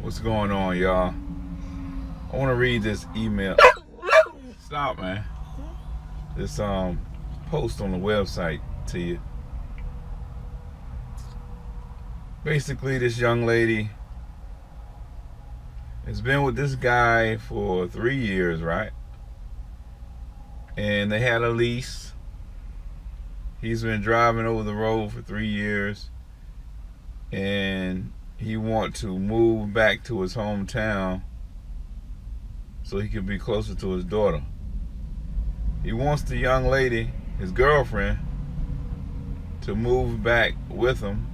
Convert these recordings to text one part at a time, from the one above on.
What's going on, y'all? I want to read this email. Stop, man. This post on the website to you. Basically, this young lady has been with this guy for 3 years, right? And they had a lease. He's been driving over the road for 3 years, and he wants to move back to his hometown so he can be closer to his daughter. He wants the young lady, his girlfriend, to move back with him.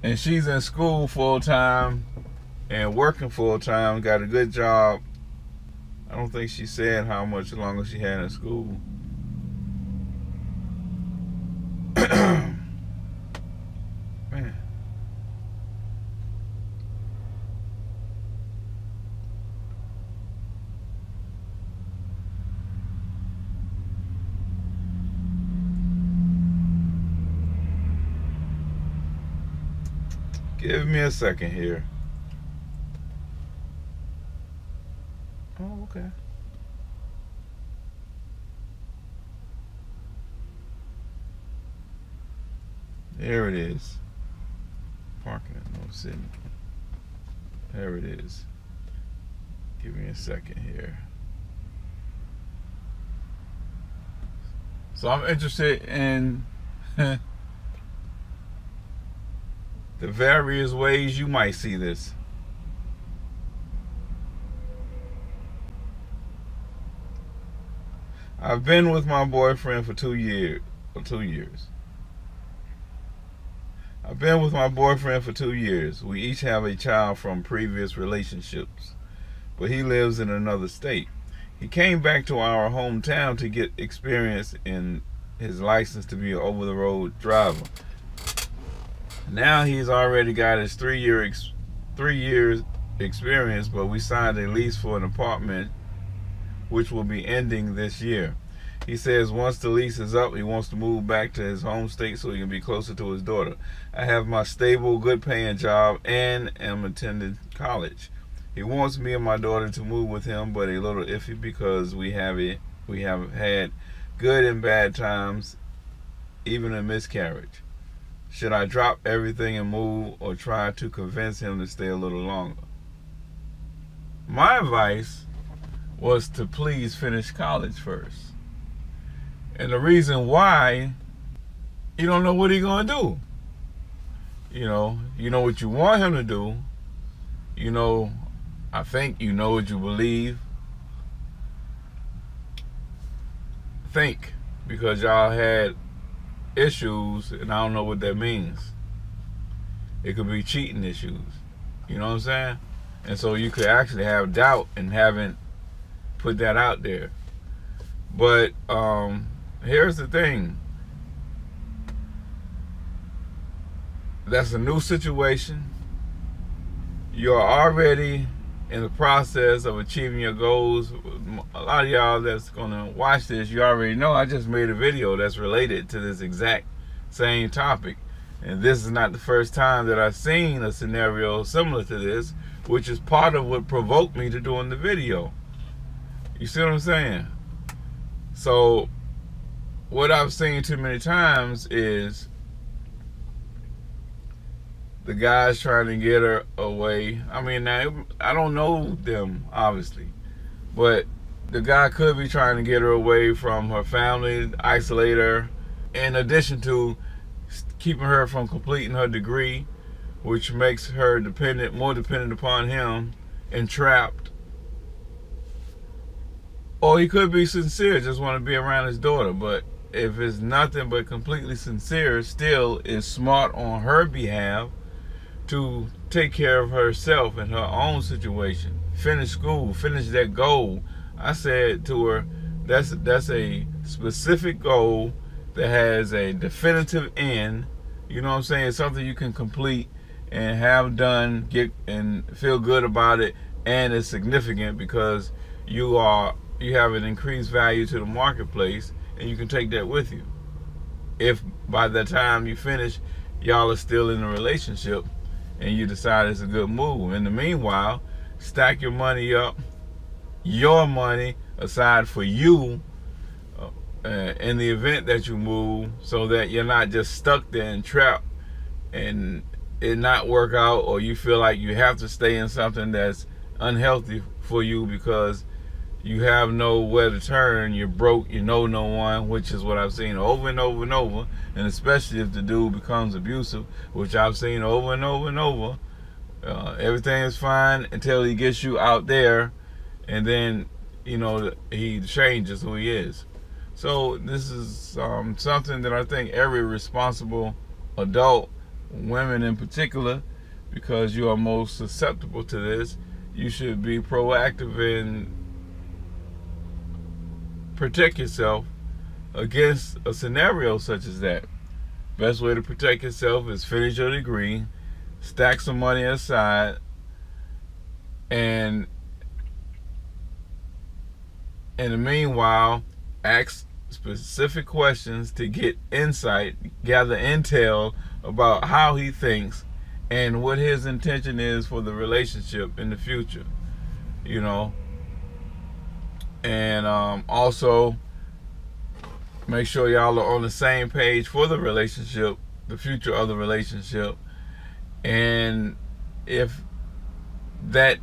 And she's in school full time and working full time, got a good job. I don't think she said how much longer she had in school. Man. Give me a second here. Oh, okay. There it is. Parking at North Sydney. There it is. Give me a second here. So I'm interested in the various ways you might see this. I've been with my boyfriend for 2 years. I've been with my boyfriend for 2 years. We each have a child from previous relationships, but he lives in another state. He came back to our hometown to get experience in his license to be an over-the-road driver. Now he's already got his 3 years experience, but we signed a lease for an apartment which will be ending this year. He says once the lease is up, he wants to move back to his home state so he can be closer to his daughter. I have my stable, good paying job and am attending college. He wants me and my daughter to move with him, but a little iffy because we have had good and bad times, even a miscarriage. Should I drop everything and move, or try to convince him to stay a little longer? My advice was to please finish college first. And the reason why, you don't know what he's going to do. You know what you want him to do. I think you know what you believe. Because y'all had issues, and I don't know what that means. It could be cheating issues. You know what I'm saying? And so you could actually have doubt and haven't put that out there. But here's the thing. That's a new situation. You're already in the process of achieving your goals. A lot of y'all that's gonna watch this, you already know I just made a video that's related to this exact same topic. And this is not the first time that I've seen a scenario similar to this, which is part of what provoked me to doing the video. You see what I'm saying? So what I've seen too many times is the guy's trying to get her away. I mean, now, I don't know them, obviously, but the guy could be trying to get her away from her family, isolate her, in addition to keeping her from completing her degree, which makes her more dependent upon him and trapped. Or he could be sincere, just want to be around his daughter. But if it's nothing but completely sincere, still is smart on her behalf to take care of herself and her own situation. Finish school, finish that goal. I said to her, that's a specific goal that has a definitive end. You know what I'm saying? It's something you can complete and have done, get and feel good about it, and it's significant because you have an increased value to the marketplace, and you can take that with you. If by the time you finish, y'all are still in a relationship and you decide it's a good move. In the meanwhile, stack your money up, your money aside for you, in the event that you move, so that you're not just stuck there and trapped and it not work out, or you feel like you have to stay in something that's unhealthy for you because you have nowhere to turn, you're broke, you know no one, which is what I've seen over and over and over. And especially if the dude becomes abusive, which I've seen over and over and over. Everything is fine until he gets you out there, and then, you know, he changes who he is. So this is something that I think every responsible adult, women in particular, because you are most susceptible to this, you should be proactive in protect yourself against a scenario such as that. Best way to protect yourself is finish your degree, stack some money aside, and in the meanwhile, ask specific questions to get insight, gather intel about how he thinks and what his intention is for the relationship in the future, you know. And also make sure y'all are on the same page for the relationship, the future of the relationship. And if that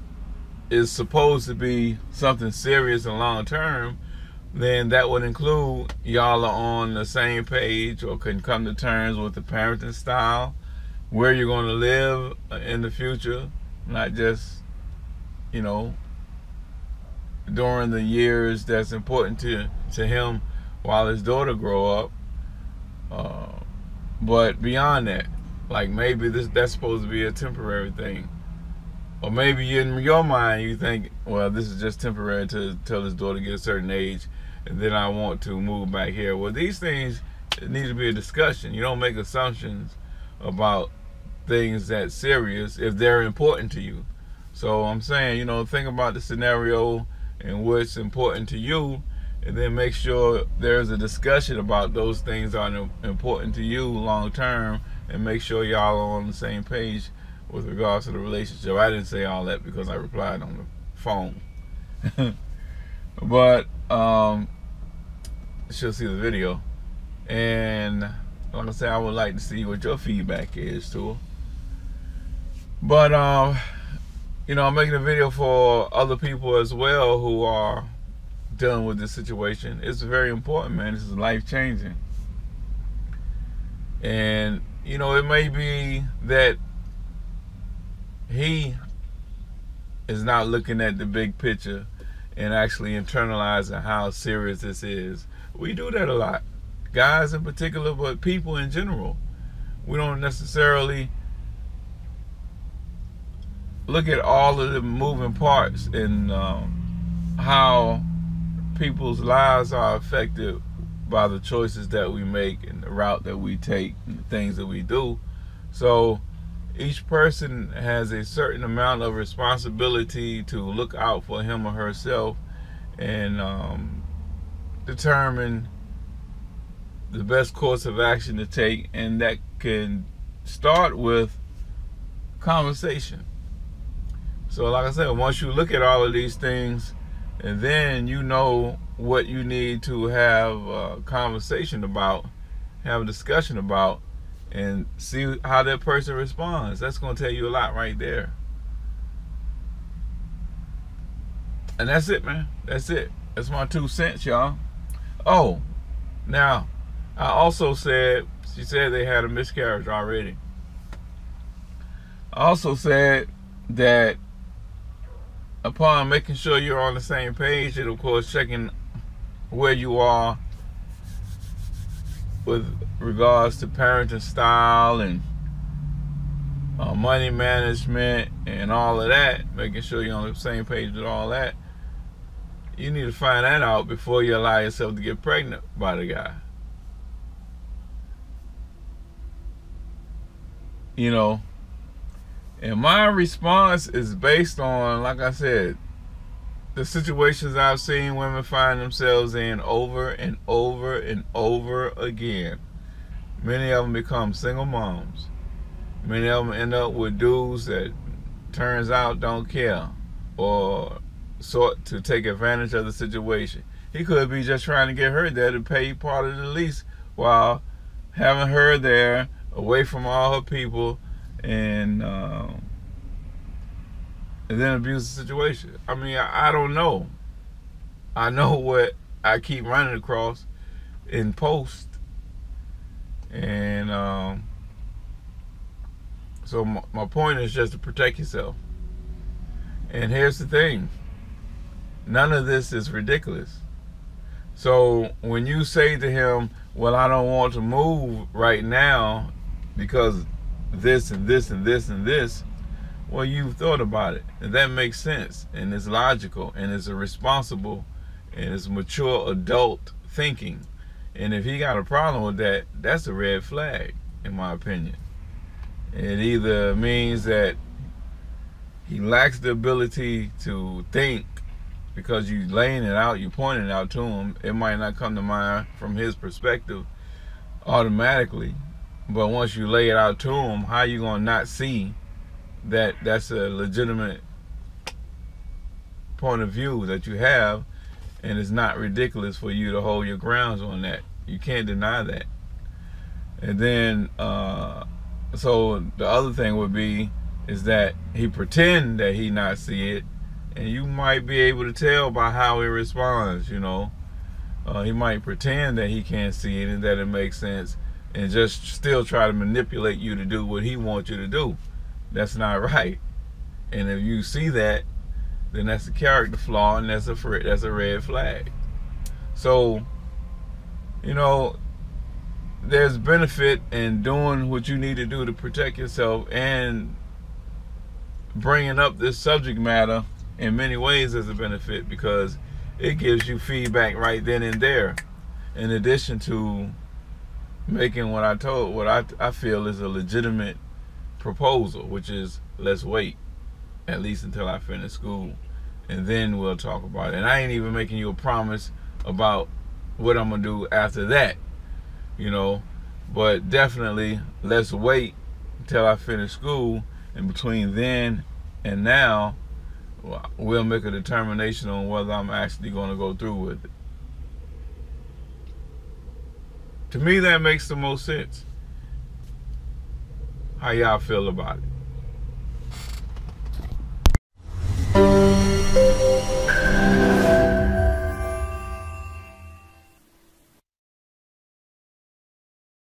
is supposed to be something serious and long term, then that would include y'all are on the same page or can come to terms with the parenting style, where you're going to live in the future, not just, you know, during the years that's important to him while his daughter grow up. But beyond that, like maybe that's supposed to be a temporary thing. Or maybe in your mind you think, well, this is just temporary until his daughter gets a certain age, and then I want to move back here. Well, these things need to be a discussion. You don't make assumptions about things that serious if they're important to you. So I'm saying, you know, think about the scenario and what's important to you, and then make sure there's a discussion about those things that are important to you long term, and make sure y'all are on the same page with regards to the relationship. I didn't say all that because I replied on the phone. But she'll see the video. And like I said, I would like to see what your feedback is to her. But you know, I'm making a video for other people as well who are dealing with this situation. It's very important, man. This is life-changing. And, you know, it may be that he is not looking at the big picture and actually internalizing how serious this is. We do that a lot. Guys in particular, but people in general. We don't necessarily look at all of the moving parts and how people's lives are affected by the choices that we make and the route that we take and the things that we do. So each person has a certain amount of responsibility to look out for him or herself and determine the best course of action to take, and that can start with conversation. So like I said, once you look at all of these things, and then you know what you need to have a conversation about, have a discussion about, and see how that person responds. That's going to tell you a lot right there. And that's it, man. That's it. That's my 2 cents, y'all. Oh, now, I also said, she said they had a miscarriage already. I also said that upon making sure you're on the same page, and of course checking where you are with regards to parenting style and money management and all of that, making sure you're on the same page with all that, you need to find that out before you allow yourself to get pregnant by the guy. You know, and my response is based on, like I said, the situations I've seen women find themselves in over and over and over again. Many of them become single moms. Many of them end up with dudes that turns out don't care or sought to take advantage of the situation. He could be just trying to get her there to pay part of the lease while having her there away from all her people and then abuse the situation. I mean, I don't know. I know what I keep running across in post, and so my point is just to protect yourself. And here's the thing, none of this is ridiculous. So when you say to him, well, I don't want to move right now because this and this and this and this, well, you've thought about it, and that makes sense, and it's logical, and it's a responsible, and it's mature adult thinking. And if he got a problem with that, that's a red flag, in my opinion. It either means that he lacks the ability to think, because you laying it out, you pointing it out to him. It might not come to mind from his perspective automatically, but once you lay it out to him, how you gonna not see that that's a legitimate point of view that you have, and it's not ridiculous for you to hold your grounds on that. You can't deny that. And then so the other thing would be is that he pretend that he not see it, and you might be able to tell by how he responds. You know, he might pretend that he can't see it and that it makes sense, and just still try to manipulate you to do what he wants you to do. That's not right. And if you see that, then that's a character flaw, and that's a red flag. So, you know, there's benefit in doing what you need to do to protect yourself, and bringing up this subject matter in many ways is a benefit, because it gives you feedback right then and there, in addition to making what I feel is a legitimate proposal, which is, let's wait at least until I finish school, and then we'll talk about it. And I ain't even making you a promise about what I'm gonna do after that, you know, but definitely let's wait until I finish school, and between then and now we'll make a determination on whether I'm actually going to go through with it. To me, that makes the most sense. How y'all feel about it?